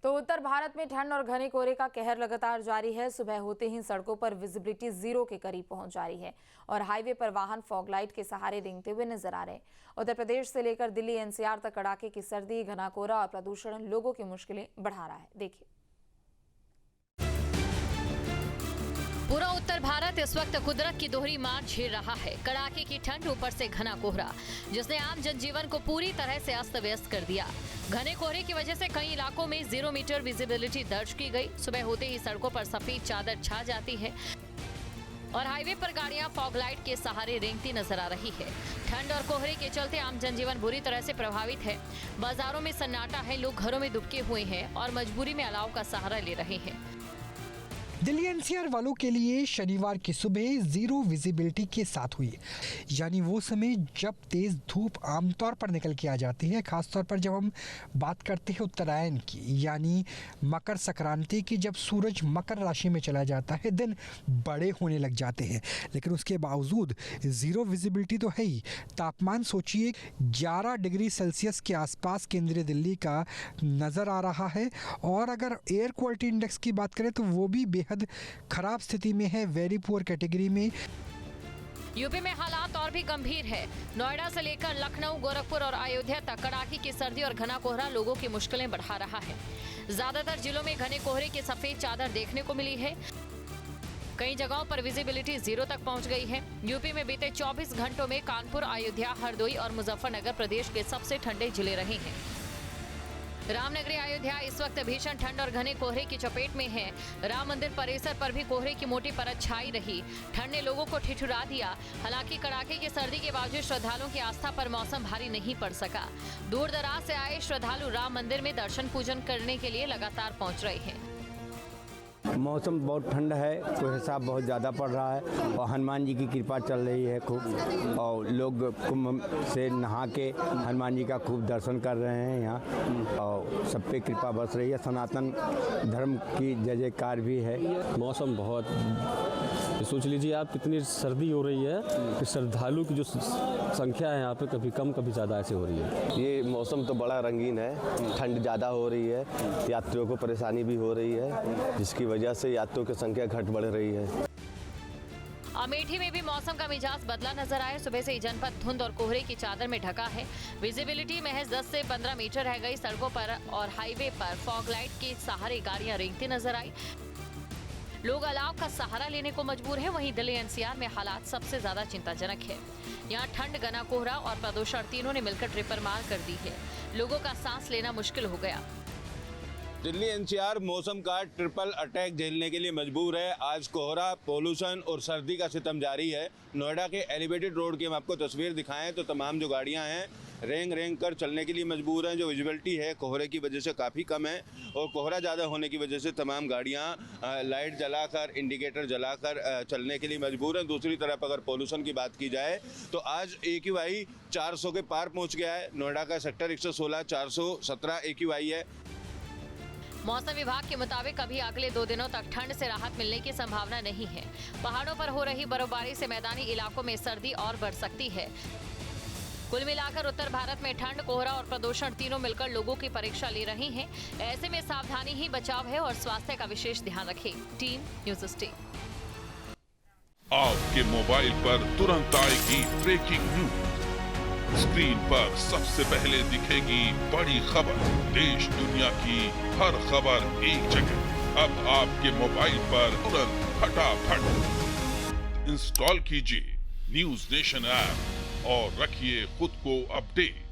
तो उत्तर भारत में ठंड और घने कोहरे का कहर लगातार जारी है। सुबह होते ही सड़कों पर विजिबिलिटी जीरो के करीब पहुंच जा रही है और हाईवे पर वाहन फॉग लाइट के सहारे रेंगते हुए नजर आ रहे हैं। उत्तर प्रदेश से लेकर दिल्ली एनसीआर तक कड़ाके की सर्दी, घना कोहरा और प्रदूषण लोगों की मुश्किलें बढ़ा रहा है। देखिए, पूरा उत्तर भारत इस वक्त कुदरत की दोहरी मार झेल रहा है। कड़ाके की ठंड, ऊपर से घना कोहरा, जिसने आम जनजीवन को पूरी तरह से अस्त व्यस्त कर दिया। घने कोहरे की वजह से कई इलाकों में 0 मीटर विजिबिलिटी दर्ज की गई। सुबह होते ही सड़कों पर सफेद चादर छा जाती है और हाईवे पर गाड़ियां फॉग लाइट के सहारे रेंगती नजर आ रही है। ठंड और कोहरे के चलते आम जनजीवन बुरी तरह से प्रभावित है। बाजारों में सन्नाटा है, लोग घरों में दुबके हुए हैं और मजबूरी में अलाव का सहारा ले रहे हैं। दिल्ली एनसीआर वालों के लिए शनिवार की सुबह 0 विजिबिलिटी के साथ हुई, यानी वो समय जब तेज धूप आमतौर पर निकल के आ जाती है। खासतौर पर जब हम बात करते हैं उत्तरायण की, यानी मकर संक्रांति की, जब सूरज मकर राशि में चला जाता है, दिन बड़े होने लग जाते हैं। लेकिन उसके बावजूद 0 विजिबिलिटी तो है ही। तापमान सोचिए 11 डिग्री सेल्सियस के आसपास केंद्रीय दिल्ली का नज़र आ रहा है। और अगर एयर क्वालिटी इंडेक्स की बात करें तो वो भी बेहद खराब स्थिति में है, वेरी पुअर कैटेगरी में। यूपी में हालात और भी गंभीर है। नोएडा से लेकर लखनऊ, गोरखपुर और अयोध्या तक कड़ाके की सर्दी और घना कोहरा लोगों की मुश्किलें बढ़ा रहा है। ज्यादातर जिलों में घने कोहरे की सफेद चादर देखने को मिली है। कई जगहों पर विजिबिलिटी 0 तक पहुंच गई है। यूपी में बीते 24 घंटों में कानपुर, अयोध्या, हरदोई और मुजफ्फरनगर प्रदेश के सबसे ठंडे जिले रहे हैं। रामनगरी अयोध्या इस वक्त भीषण ठंड और घने कोहरे की चपेट में है। राम मंदिर परिसर पर भी कोहरे की मोटी परत छाई रही। ठंड ने लोगों को ठिठुरा दिया। हालांकि कड़ाके की सर्दी के बावजूद श्रद्धालुओं की आस्था पर मौसम भारी नहीं पड़ सका। दूर दराज से आए श्रद्धालु राम मंदिर में दर्शन पूजन करने के लिए लगातार पहुंच रहे हैं। मौसम बहुत ठंड है, कोहरा साहब बहुत ज़्यादा पड़ रहा है और हनुमान जी की कृपा चल रही है खूब, और लोग कुंभ से नहा के हनुमान जी का खूब दर्शन कर रहे हैं यहाँ, और सब पे कृपा बरस रही है। सनातन धर्म की जय जयकार भी है। मौसम बहुत, सोच लीजिए आप कितनी सर्दी हो रही है कि श्रद्धालु की जो संख्या है यहाँ पे कभी कम कभी ज़्यादा ऐसे हो रही है। ये मौसम तो बड़ा रंगीन है, ठंड ज़्यादा हो रही है, यात्रियों को परेशानी भी हो रही है, जिसकी वजह से यात्रियों की संख्या घट बढ़ रही है। अमेठी में भी मौसम का मिजाज बदला नजर आया। सुबह से ही जनपद धुंध और कोहरे की चादर में ढका है। विजिबिलिटी महज 10 से 15 मीटर रह गई। सड़कों पर और हाईवे पर फॉग लाइट के सहारे गाड़ियां रेंगती नजर आई। लोग अलाव का सहारा लेने को मजबूर हैं। वहीं दिल्ली एनसीआर में हालात सबसे ज्यादा चिंताजनक है। यहाँ ठंड, घना कोहरा और प्रदूषण तीनों ने मिलकर ट्रिपर मार कर दी है। लोगों का सांस लेना मुश्किल हो गया। दिल्ली एनसीआर मौसम का ट्रिपल अटैक झेलने के लिए मजबूर है। आज कोहरा, पोल्यूशन और सर्दी का सितम जारी है। नोएडा के एलिवेटेड रोड की हम आपको तस्वीर दिखाएं तो तमाम जो गाड़ियां हैं रेंग कर चलने के लिए मजबूर हैं। जो विजिबिलिटी है कोहरे की वजह से काफ़ी कम है और कोहरा ज़्यादा होने की वजह से तमाम गाड़ियां लाइट जलाकर, इंडिकेटर जलाकर चलने के लिए मजबूर हैं। दूसरी तरफ अगर पोल्यूशन की बात की जाए तो आज AQI 400 के पार पहुँच गया है। नोएडा का सेक्टर 116 417 AQI है। मौसम विभाग के मुताबिक अभी अगले 2 दिनों तक ठंड से राहत मिलने की संभावना नहीं है। पहाड़ों पर हो रही बर्फबारी से मैदानी इलाकों में सर्दी और बढ़ सकती है। कुल मिलाकर उत्तर भारत में ठंड, कोहरा और प्रदूषण तीनों मिलकर लोगों की परीक्षा ले रही हैं। ऐसे में सावधानी ही बचाव है और स्वास्थ्य का विशेष ध्यान रखें। Team news 18। आपके मोबाइल पर तुरंत आएगी ब्रेकिंग न्यूज। स्क्रीन पर सबसे पहले दिखेगी बड़ी खबर। देश दुनिया की हर खबर एक जगह। अब आपके मोबाइल पर तुरंत फटाफट इंस्टॉल कीजिए न्यूज़ नेशन ऐप और रखिए खुद को अपडेट।